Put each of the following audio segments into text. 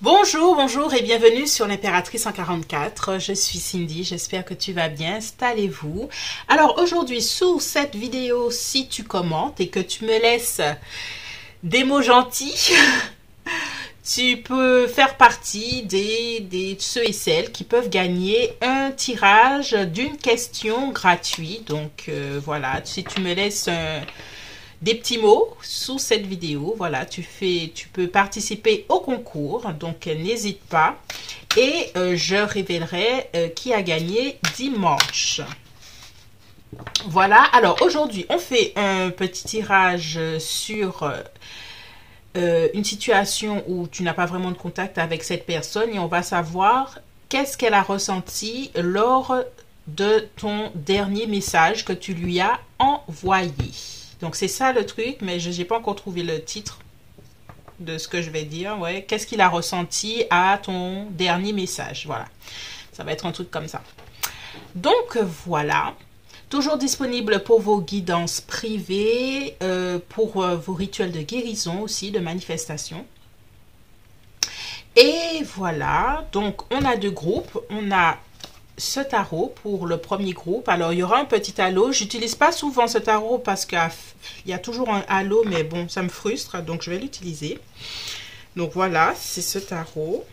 Bonjour, bonjour et bienvenue sur l'Impératrice 144. Je suis Cindy, j'espère que tu vas bien. Installez-vous. Alors aujourd'hui, sous cette vidéo, si tu commentes et que tu me laisses des mots gentils, tu peux faire partie des ceux et celles qui peuvent gagner un tirage d'une question gratuite. Donc voilà, si tu me laisses des petits mots sous cette vidéo, voilà, tu peux participer au concours, donc n'hésite pas et je révélerai qui a gagné dimanche. Voilà, alors aujourd'hui on fait un petit tirage sur une situation où tu n'as pas vraiment de contact avec cette personne et on va savoir qu'est-ce qu'elle a ressenti lors de ton dernier message que tu lui as envoyé. Donc c'est ça le truc, mais je n'ai pas encore trouvé le titre de ce que je vais dire. Ouais, qu'est-ce qu'il a ressenti à ton dernier message? Voilà, ça va être un truc comme ça. Donc voilà, toujours disponible pour vos guidances privées, pour vos rituels de guérison aussi, de manifestation. Et voilà, donc on a deux groupes, on a ce tarot pour le premier groupe. Alors il y aura un petit halo, j'utilise pas souvent ce tarot parce qu'il y a toujours un halo, mais bon, ça me frustre, donc je vais l'utiliser. Donc voilà, c'est ce tarot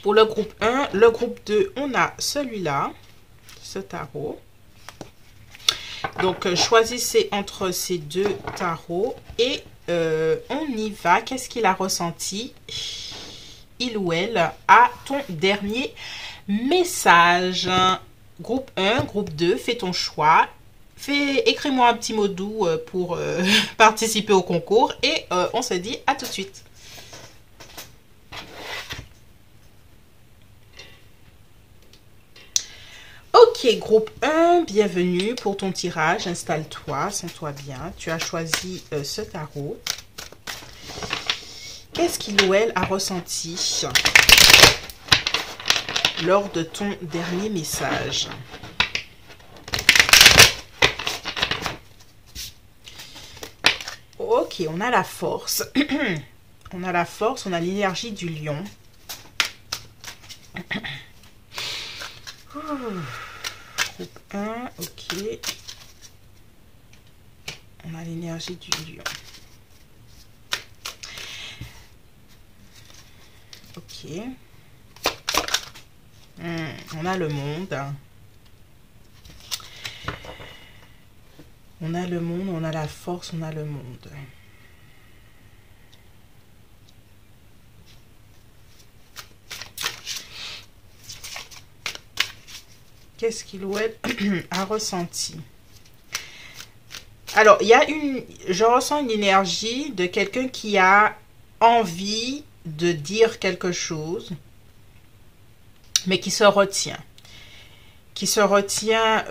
pour le groupe 1. Le groupe 2, on a celui-là, ce tarot. Donc choisissez entre ces deux tarots et on y va. Qu'est-ce qu'il a ressenti, il ou elle, à ton dernier message? Groupe 1, groupe 2, fais ton choix. Écris-moi un petit mot doux pour participer au concours et on se dit à tout de suite. Ok, groupe 1, bienvenue pour ton tirage. Installe-toi, sens-toi bien. Tu as choisi ce tarot. Qu'est-ce qu'il ou elle a ressenti lors de ton dernier message? Ok, on a la force. On a la force, on a l'énergie du lion. Groupe 1, ok. On a l'énergie du lion. Ok. On a le monde. On a le monde, on a la force, on a le monde. Qu'est-ce qu'il ou elle a ressenti? Alors, je ressens une énergie de quelqu'un qui a envie de dire quelque chose, mais qui se retient. Qui se retient.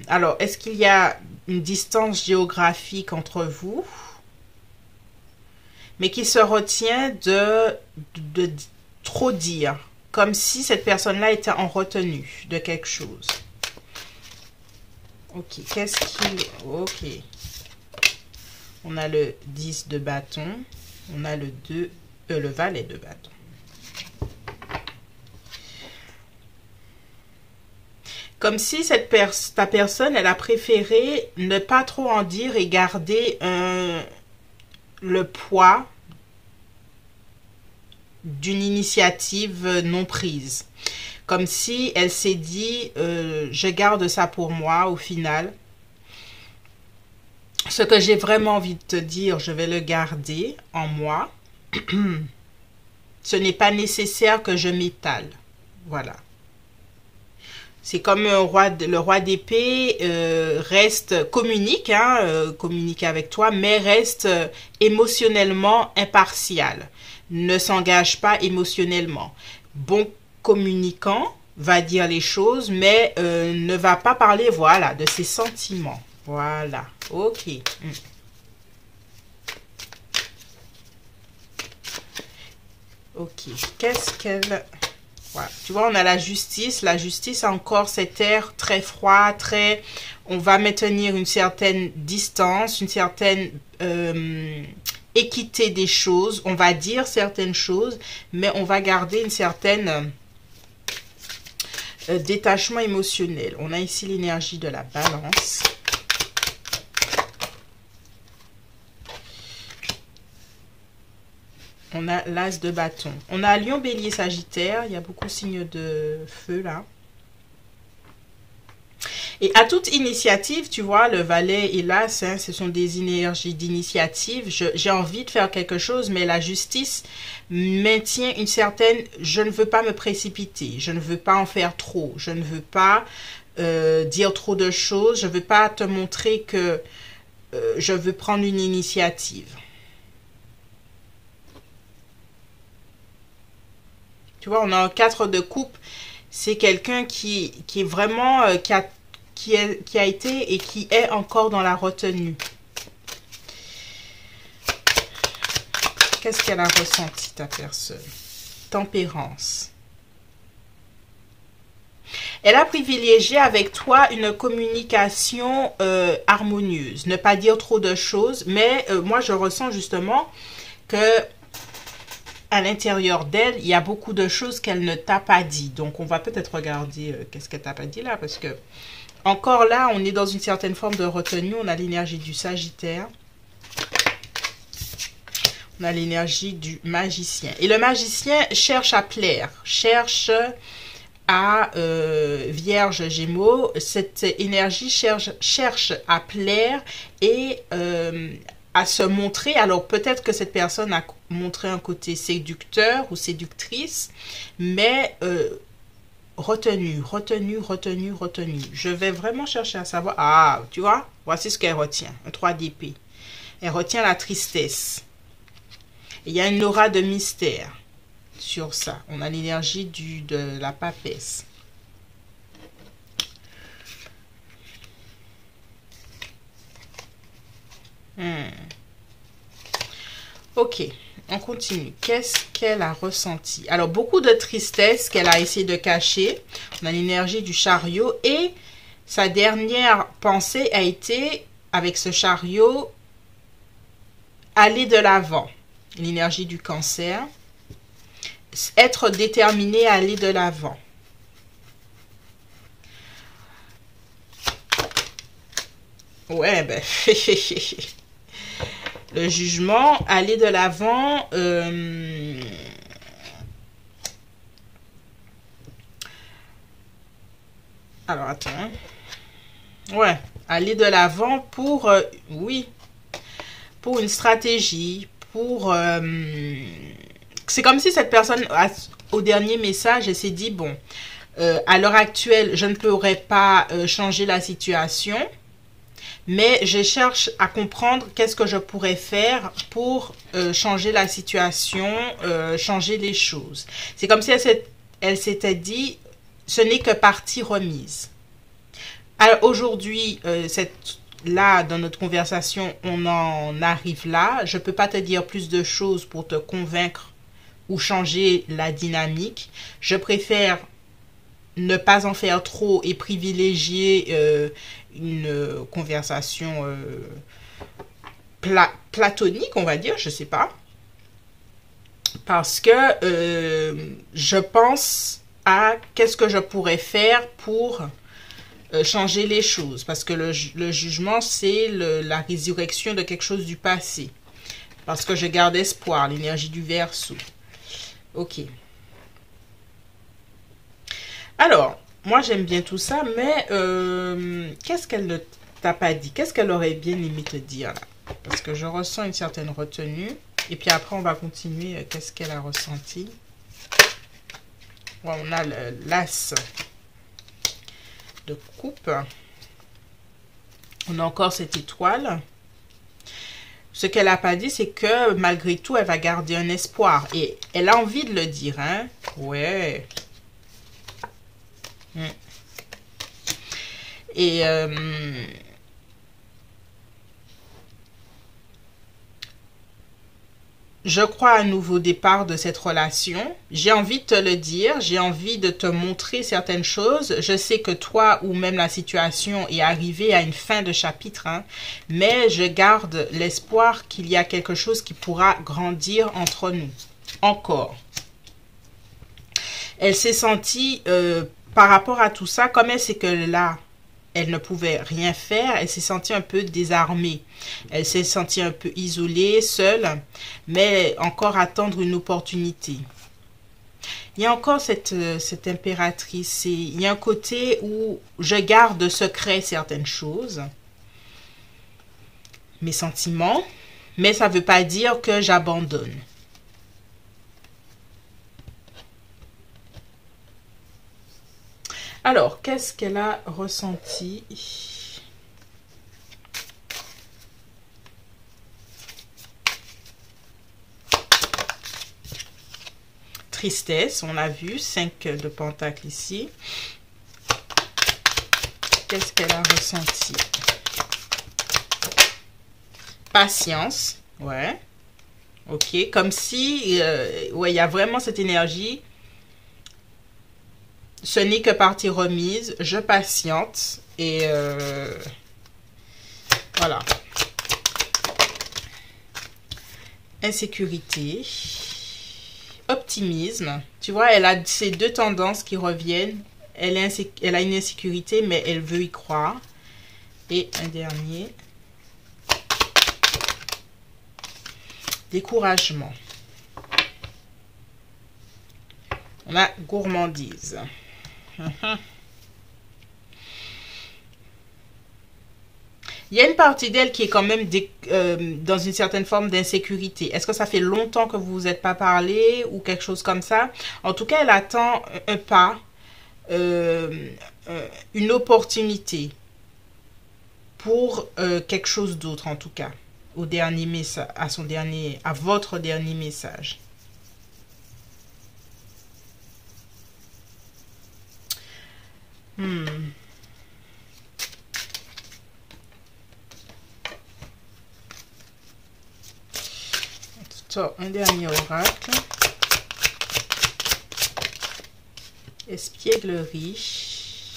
Alors, est-ce qu'il y a une distance géographique entre vous? Mais qui se retient de trop dire. Comme si cette personne-là était en retenue de quelque chose. Ok, qu'est-ce qu'il... Ok. On a le 10 de bâton. On a le valet de bâton. Comme si ta personne, elle a préféré ne pas trop en dire et garder le poids d'une initiative non prise. Comme si elle s'est dit, je garde ça pour moi au final. Ce que j'ai vraiment envie de te dire, je vais le garder en moi. Ce n'est pas nécessaire que je m'étale. Voilà. C'est comme le roi d'épée communique avec toi, mais reste émotionnellement impartial. Ne s'engage pas émotionnellement. Bon communicant va dire les choses, mais ne va pas parler, voilà, de ses sentiments. Voilà, ok. Ok, qu'est-ce qu'elle... Voilà. Tu vois, on a la justice. La justice a encore cet air très froid, très... On va maintenir une certaine distance, une certaine équité des choses. On va dire certaines choses, mais on va garder une certaine détachement émotionnel. On a ici l'énergie de la balance. On a l'as de bâton. On a lion, bélier, sagittaire. Il y a beaucoup de signes de feu là. Et à toute initiative, tu vois, le valet et l'as, hein, ce sont des énergies d'initiative. J'ai envie de faire quelque chose, mais la justice maintient une certaine... Je ne veux pas me précipiter, je ne veux pas en faire trop, je ne veux pas dire trop de choses, je ne veux pas te montrer que je veux prendre une initiative. Tu vois, on a un 4 de coupe. C'est quelqu'un qui est vraiment... qui a été et qui est encore dans la retenue. Qu'est-ce qu'elle a ressenti, ta personne? Tempérance. Elle a privilégié avec toi une communication harmonieuse. Ne pas dire trop de choses, mais moi je ressens justement que à l'intérieur d'elle, il y a beaucoup de choses qu'elle ne t'a pas dit. Donc on va peut-être regarder qu'est-ce qu'elle t'a pas dit là, parce que encore là, on est dans une certaine forme de retenue. On a l'énergie du Sagittaire. On a l'énergie du magicien. Et le magicien cherche à plaire, cherche à Vierge, Gémeaux. Cette énergie cherche à plaire et à se montrer. Alors peut-être que cette personne a montré un côté séducteur ou séductrice, mais... retenue. Je vais vraiment chercher à savoir. Ah, tu vois, voici ce qu'elle retient. Un 3 d'épée. Elle retient la tristesse. Il y a une aura de mystère sur ça. On a l'énergie de la papesse. Ok. On continue. Qu'est-ce qu'elle a ressenti? Alors, beaucoup de tristesse qu'elle a essayé de cacher. On a l'énergie du chariot. Et sa dernière pensée a été, avec ce chariot, aller de l'avant. L'énergie du cancer. Être déterminé à aller de l'avant. Ouais, ben... Le jugement, aller de l'avant. Alors, attends. Ouais, aller de l'avant pour... oui, pour une stratégie, pour... c'est comme si cette personne, au dernier message, elle s'est dit, bon, à l'heure actuelle, je ne pourrais pas changer la situation. Mais je cherche à comprendre qu'est-ce que je pourrais faire pour changer la situation, changer les choses. C'est comme si elle s'était dit, ce n'est que partie remise. Aujourd'hui, là, dans notre conversation, on en arrive là. Je ne peux pas te dire plus de choses pour te convaincre ou changer la dynamique. Je préfère ne pas en faire trop et privilégier une conversation platonique, on va dire, je sais pas. Parce que je pense à qu'est-ce que je pourrais faire pour changer les choses. Parce que le jugement, c'est la résurrection de quelque chose du passé. Parce que je garde espoir, l'énergie du Verseau. Ok. Alors, moi j'aime bien tout ça, mais qu'est-ce qu'elle ne t'a pas dit? Qu'est-ce qu'elle aurait bien aimé te dire là? Parce que je ressens une certaine retenue. Et puis après, on va continuer. Qu'est-ce qu'elle a ressenti? Ouais, on a l'as de coupe. On a encore cette étoile. Ce qu'elle n'a pas dit, c'est que malgré tout, elle va garder un espoir. Et elle a envie de le dire, hein? Ouais. Et je crois à un nouveau départ de cette relation. J'ai envie de te le dire, j'ai envie de te montrer certaines choses. Je sais que toi ou même la situation est arrivée à une fin de chapitre, hein, mais je garde l'espoir qu'il y a quelque chose qui pourra grandir entre nous. Encore. Elle s'est sentie, par rapport à tout ça, comme elle sait que là, elle ne pouvait rien faire, elle s'est sentie un peu désarmée. Elle s'est sentie un peu isolée, seule, mais encore attendre une opportunité. Il y a encore cette impératrice. Il y a un côté où je garde secret certaines choses, mes sentiments, mais ça ne veut pas dire que j'abandonne. Alors, qu'est-ce qu'elle a ressenti? Tristesse, on a vu, 5 de Pentacle ici. Qu'est-ce qu'elle a ressenti? Patience, ouais. Ok, comme si, ouais, il y a vraiment cette énergie. Ce n'est que partie remise, je patiente et voilà. Insécurité, optimisme. Tu vois, elle a ces deux tendances qui reviennent. Elle a une insécurité, mais elle veut y croire. Et un dernier. Découragement. On a gourmandise. Il y a une partie d'elle qui est quand même dans une certaine forme d'insécurité. Est-ce que ça fait longtemps que vous vous êtes pas parlé ou quelque chose comme ça? En tout cas, elle attend un pas, une opportunité pour quelque chose d'autre en tout cas. Au dernier message, à votre dernier message. So, un dernier oracle. Espièglerie.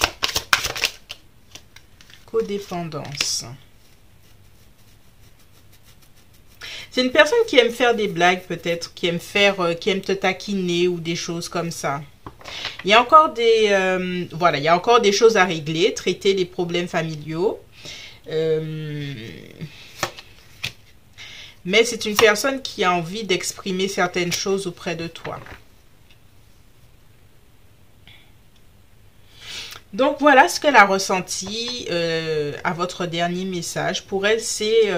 Codépendance. C'est une personne qui aime faire des blagues peut-être, qui aime te taquiner ou des choses comme ça. Il y a encore des, voilà, il y a encore des choses à régler, traiter des problèmes familiaux. Mais c'est une personne qui a envie d'exprimer certaines choses auprès de toi. Donc voilà ce qu'elle a ressenti à votre dernier message. Pour elle, c'est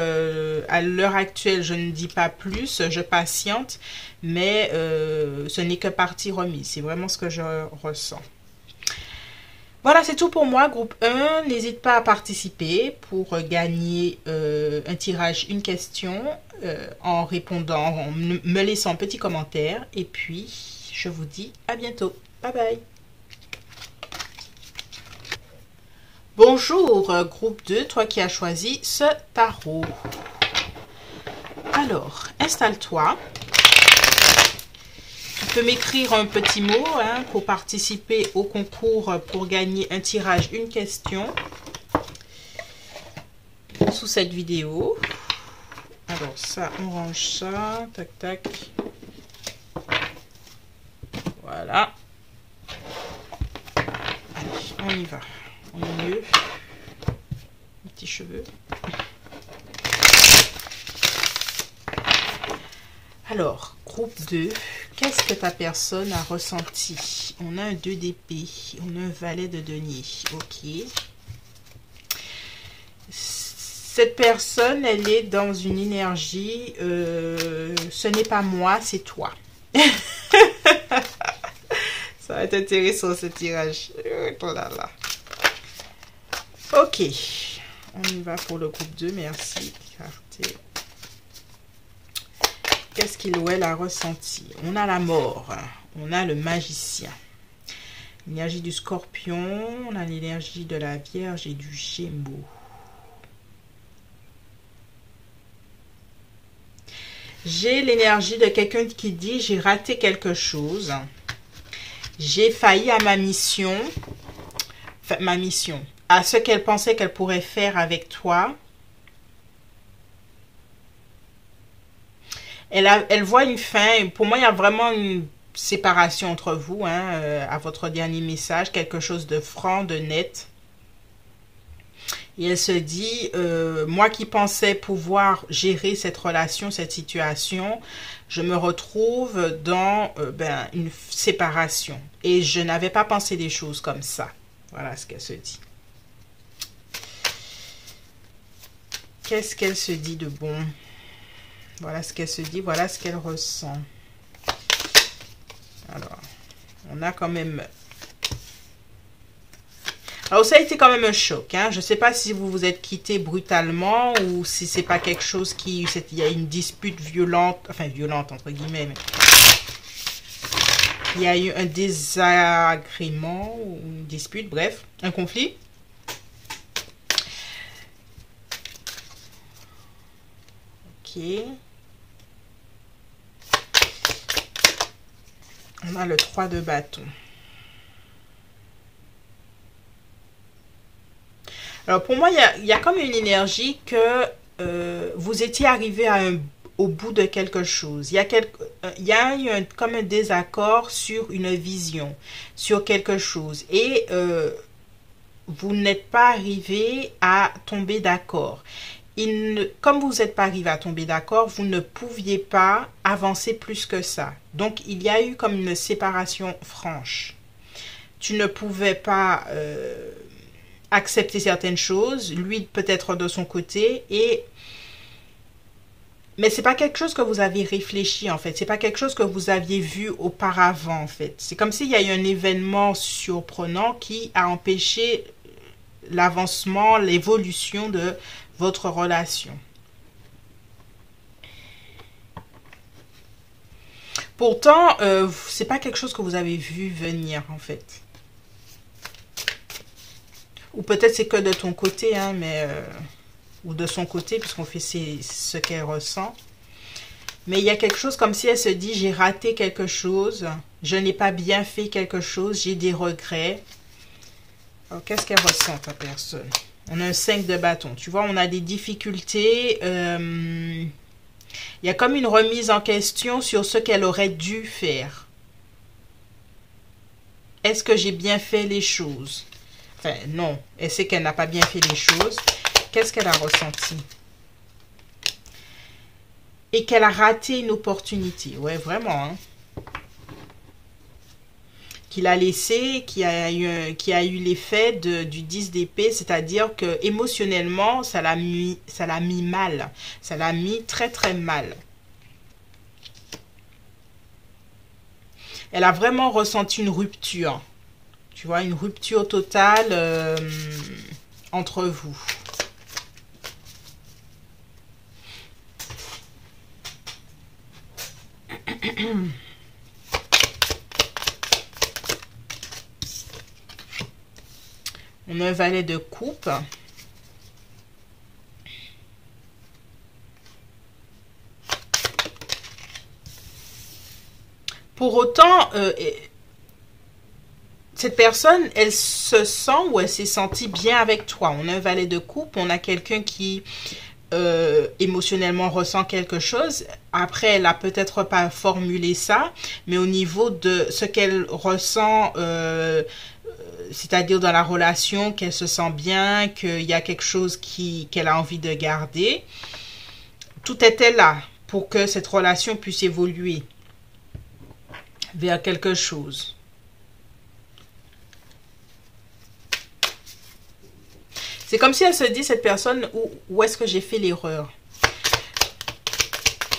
à l'heure actuelle, je ne dis pas plus, je patiente, mais ce n'est que partie remise. C'est vraiment ce que je ressens. Voilà, c'est tout pour moi, groupe 1. N'hésite pas à participer pour gagner un tirage, une question, en répondant, en me laissant un petit commentaire. Et puis, je vous dis à bientôt. Bye bye. Bonjour, groupe 2, toi qui as choisi ce tarot. Alors, installe-toi. Tu peux m'écrire un petit mot pour participer au concours pour gagner un tirage, une question sous cette vidéo. Alors ça, on range ça, tac tac. Voilà. Allez, on y va. On est mieux. Les petits cheveux. Alors, groupe 2, qu'est-ce que ta personne a ressenti? On a un 2 d'épée, on a un valet de denier, ok. Cette personne, elle est dans une énergie, ce n'est pas moi, c'est toi. Ça va être intéressant ce tirage. Oh là là. Ok, on y va pour le groupe 2, merci. Écarté. Qu'est-ce qu'il ou elle a ressenti? On a la mort, on a le magicien, l'énergie du scorpion, on a l'énergie de la vierge et du gémeaux. J'ai l'énergie de quelqu'un qui dit j'ai raté quelque chose. J'ai failli à ma mission. Enfin, ma mission. À ce qu'elle pensait qu'elle pourrait faire avec toi. Elle voit une fin. Pour moi, il y a vraiment une séparation entre vous, hein, à votre dernier message. Quelque chose de franc, de net. Et elle se dit, moi qui pensais pouvoir gérer cette relation, cette situation, je me retrouve dans une séparation. Et je n'avais pas pensé des choses comme ça. Voilà ce qu'elle se dit. Qu'est-ce qu'elle se dit de bon? Voilà ce qu'elle se dit, voilà ce qu'elle ressent. Alors, on a quand même... Alors, ça a été quand même un choc. Hein? Je ne sais pas si vous vous êtes quitté brutalement ou si c'est pas quelque chose qui... Il y a une dispute violente, enfin violente entre guillemets. Mais il y a eu un désagrément ou une dispute, bref, un conflit. Ok. On a le 3 de bâton. Alors, pour moi, il y a comme une énergie que vous étiez arrivé au bout de quelque chose. Il y a eu comme un désaccord sur une vision, sur quelque chose. Et vous n'êtes pas arrivé à tomber d'accord. Comme vous n'êtes pas arrivé à tomber d'accord, vous ne pouviez pas avancer plus que ça. Donc, il y a eu comme une séparation franche. Tu ne pouvais pas... accepter certaines choses, lui peut-être de son côté, mais c'est pas quelque chose que vous avez réfléchi en fait, c'est pas quelque chose que vous aviez vu auparavant en fait. C'est comme s'il y a eu un événement surprenant qui a empêché l'avancement, l'évolution de votre relation. Pourtant, c'est pas quelque chose que vous avez vu venir en fait. Ou peut-être c'est que de ton côté, hein, mais ou de son côté, puisqu'on fait ce qu'elle ressent. Mais il y a quelque chose comme si elle se dit, j'ai raté quelque chose, je n'ai pas bien fait quelque chose, j'ai des regrets. Alors, qu'est-ce qu'elle ressent, ta personne? On a un 5 de bâton. Tu vois, on a des difficultés. Il y a comme une remise en question sur ce qu'elle aurait dû faire. Est-ce que j'ai bien fait les choses? Enfin, non, elle sait qu'elle n'a pas bien fait les choses. Qu'est-ce qu'elle a ressenti? Et qu'elle a raté une opportunité. Ouais, vraiment. Hein? Qu'il a laissé, qui a eu l'effet du 10 d'épée, c'est-à-dire que émotionnellement, ça l'a mis mal. Ça l'a mis très, très mal. Elle a vraiment ressenti une rupture. Tu vois, une rupture totale entre vous. On a un valet de coupe. Pour autant, cette personne, elle se sent ou elle s'est sentie bien avec toi. On a un valet de coupe, on a quelqu'un qui émotionnellement ressent quelque chose. Après, elle a peut-être pas formulé ça, mais au niveau de ce qu'elle ressent, c'est-à-dire dans la relation, qu'elle se sent bien, qu'il y a quelque chose qu'elle a envie de garder, tout était là pour que cette relation puisse évoluer vers quelque chose. C'est comme si elle se dit, cette personne, où est-ce que j'ai fait l'erreur?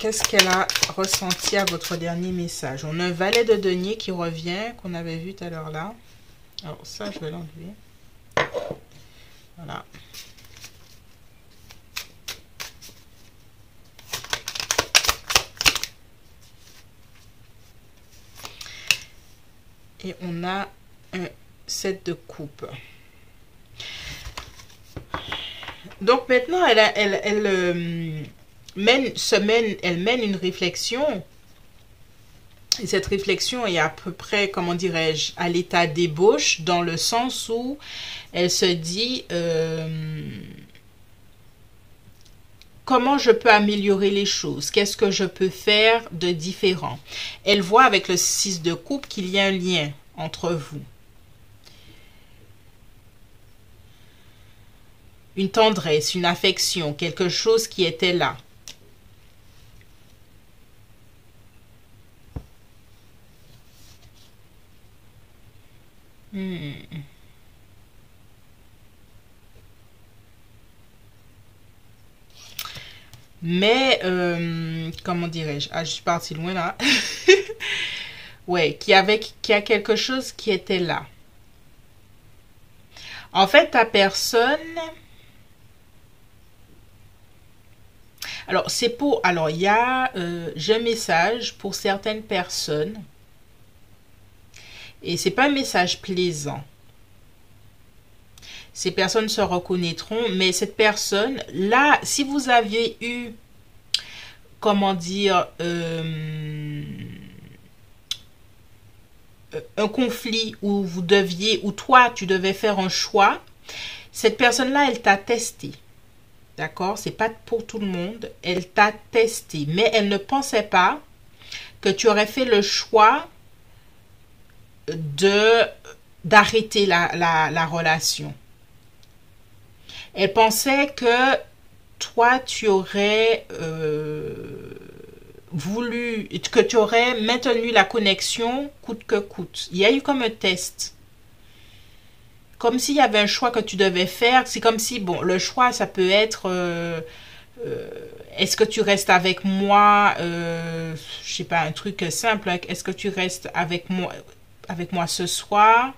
Qu'est-ce qu'elle a ressenti à votre dernier message? On a un valet de denier qui revient, qu'on avait vu tout à l'heure là. Alors ça, je vais l'enlever. Voilà. Et on a un 7 de coupe. Donc maintenant, elle mène une réflexion. Et cette réflexion est à peu près, comment dirais-je, à l'état d'ébauche, dans le sens où elle se dit comment je peux améliorer les choses, qu'est-ce que je peux faire de différent. Elle voit avec le 6 de coupe qu'il y a un lien entre vous. Une tendresse, une affection, quelque chose qui était là. Mais, comment dirais-je? Ah, je suis partie loin là. Ouais, qui a quelque chose qui était là. En fait, ta personne... Alors, c'est pour... Alors, il y a... j'ai un message pour certaines personnes. Et c'est pas un message plaisant. Ces personnes se reconnaîtront, mais cette personne, là, si vous aviez eu, comment dire, un conflit où vous deviez, ou toi, tu devais faire un choix, cette personne-là, elle t'a testé. D'accord? C'est pas pour tout le monde. Elle t'a testé, mais elle ne pensait pas que tu aurais fait le choix d'arrêter la relation. Elle pensait que toi, tu aurais voulu, que tu aurais maintenu la connexion coûte que coûte. Il y a eu comme un test. Comme s'il y avait un choix que tu devais faire. C'est comme si, bon, le choix, ça peut être... est-ce que tu restes avec moi, je sais pas, un truc simple. Est-ce que tu restes avec moi ce soir,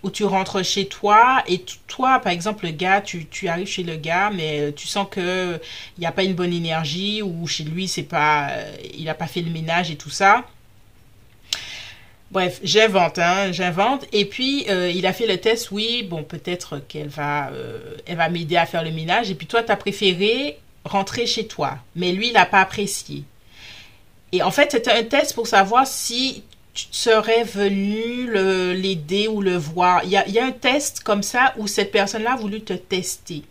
ou tu rentres chez toi et toi, par exemple, le gars, tu arrives chez le gars, mais tu sens que il n'y a pas une bonne énergie, ou chez lui, c'est pas, il n'a pas fait le ménage et tout ça. Bref, j'invente. Et puis, il a fait le test, oui, bon, peut-être qu'elle va, elle va m'aider à faire le ménage. Et puis toi, tu as préféré rentrer chez toi. Mais lui, il n'a pas apprécié. Et en fait, c'était un test pour savoir si tu serais venu l'aider ou le voir. Il y a un test comme ça où cette personne-là a voulu te tester.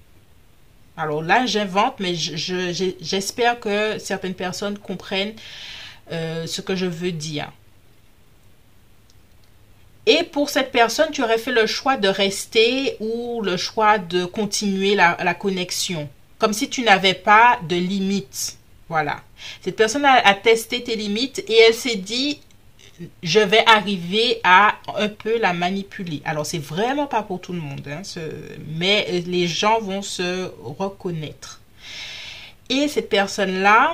Alors là, j'invente, mais j'espère que certaines personnes comprennent ce que je veux dire. Et pour cette personne, tu aurais fait le choix de rester ou le choix de continuer la connexion. Comme si tu n'avais pas de limites. Voilà. Cette personne a testé tes limites et elle s'est dit, je vais arriver à un peu la manipuler. Alors, c'est vraiment pas pour tout le monde, hein, mais les gens vont se reconnaître. Et cette personne-là,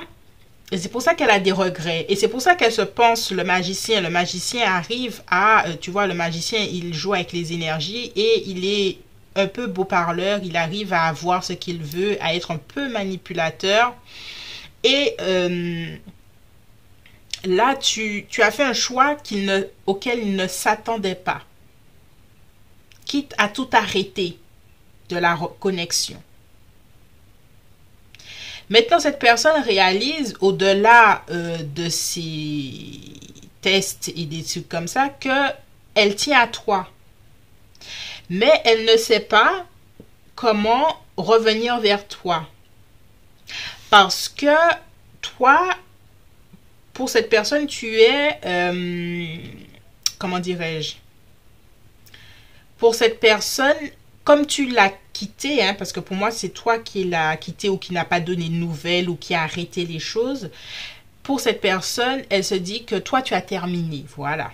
c'est pour ça qu'elle a des regrets. Et c'est pour ça qu'elle se pense le magicien. Le magicien arrive à... tu vois, le magicien, il joue avec les énergies et il est un peu beau parleur. Il arrive à avoir ce qu'il veut, à être un peu manipulateur. Et là, tu as fait un choix auquel il ne s'attendait pas. Quitte à tout arrêter de la connexion. Maintenant, cette personne réalise, au-delà de ses tests et des trucs comme ça, qu'elle tient à toi. Mais elle ne sait pas comment revenir vers toi. Parce que toi, pour cette personne, tu es... comment dirais-je? Pour cette personne, comme tu l'as quitté, hein, parce que pour moi, c'est toi qui l'as quitté ou qui n'a pas donné de nouvelles ou qui a arrêté les choses. Pour cette personne, elle se dit que toi, tu as terminé, voilà,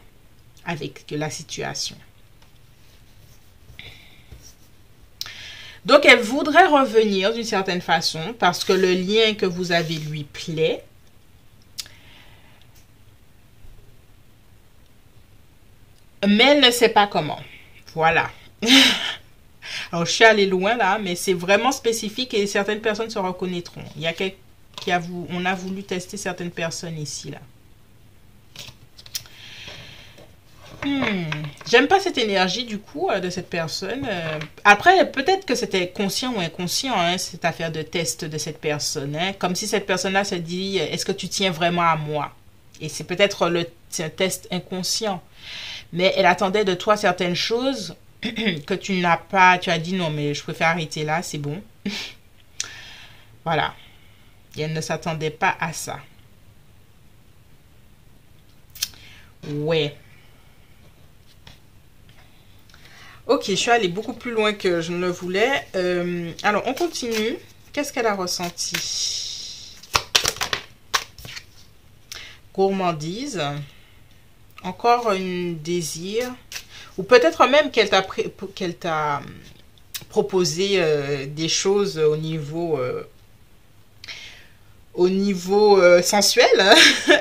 avec la situation. Donc, elle voudrait revenir d'une certaine façon parce que le lien que vous avez lui plaît. Mais elle ne sait pas comment. Voilà. Alors, je suis allée loin là, mais c'est vraiment spécifique et certaines personnes se reconnaîtront. Il y a quelqu'un on a voulu tester certaines personnes ici là. J'aime pas cette énergie du coup de cette personne. Après, peut-être que c'était conscient ou inconscient, hein, cette affaire de test de cette personne. Hein, comme si cette personne-là se dit, est-ce que tu tiens vraiment à moi? Et c'est peut-être un test inconscient. Mais elle attendait de toi certaines choses que tu n'as pas. Tu as dit non, mais je préfère arrêter là, c'est bon. Voilà. Et elle ne s'attendait pas à ça. Ouais. Ok, je suis allée beaucoup plus loin que je ne le voulais. Alors, on continue. Qu'est-ce qu'elle a ressenti? Gourmandise. Encore un désir. Ou peut-être même qu'elle t'a proposé des choses au niveau sensuel, hein,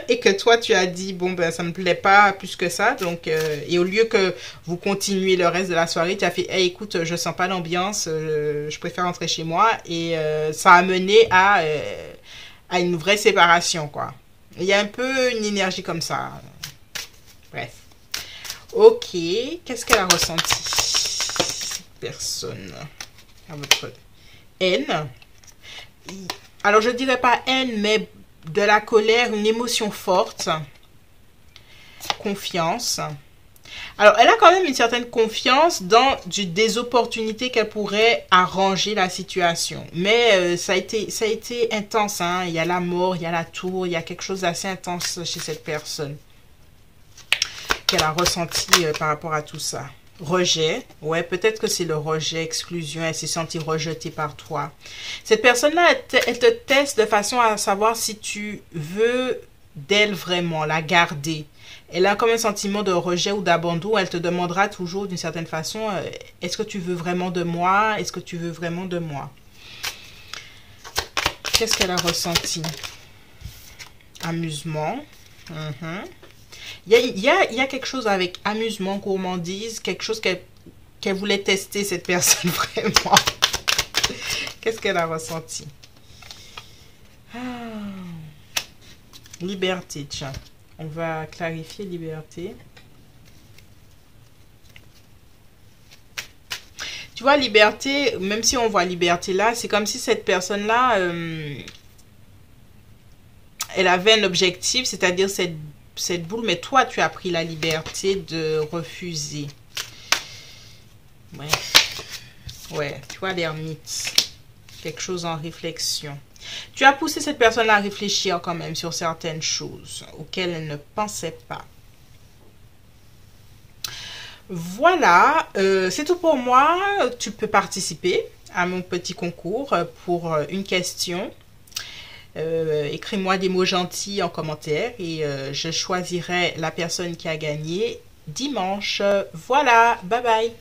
et que toi tu as dit bon ben ça me plaît pas plus que ça, donc et au lieu que vous continuez le reste de la soirée, tu as fait hey, écoute, je sens pas l'ambiance, je préfère rentrer chez moi, et ça a mené à une vraie séparation, quoi. Il y a un peu une énergie comme ça. Bref. Ok, qu'est-ce qu'elle a ressenti cette personne à votre haine? Alors, je dirais pas haine, mais de la colère, une émotion forte. Confiance. Alors, elle a quand même une certaine confiance dans des opportunités qu'elle pourrait arranger la situation. Mais ça a été intense. Hein? Il y a la mort, il y a la tour, il y a quelque chose d'assez intense chez cette personne qu'elle a ressenti par rapport à tout ça. Rejet, ouais, peut-être que c'est le rejet, exclusion, elle s'est sentie rejetée par toi. Cette personne-là, elle te teste de façon à savoir si tu veux d'elle vraiment, la garder. Elle a comme un sentiment de rejet ou d'abandon, elle te demandera toujours d'une certaine façon, est-ce que tu veux vraiment de moi? Est-ce que tu veux vraiment de moi? Qu'est-ce qu'elle a ressenti? Amusement. Il y a quelque chose avec amusement, gourmandise, quelque chose qu'elle voulait tester, cette personne, vraiment. Qu'est-ce qu'elle a ressenti? Liberté, tiens. On va clarifier liberté. Tu vois, liberté, même si on voit liberté là, c'est comme si cette personne-là, elle avait un objectif, c'est-à-dire cette boule, mais toi, tu as pris la liberté de refuser. Ouais. Ouais, tu vois, l'ermite. Quelque chose en réflexion. Tu as poussé cette personne à réfléchir quand même sur certaines choses auxquelles elle ne pensait pas. Voilà, c'est tout pour moi. Tu peux participer à mon petit concours pour une question. Écris-moi des mots gentils en commentaire et je choisirai la personne qui a gagné dimanche. Voilà, bye bye.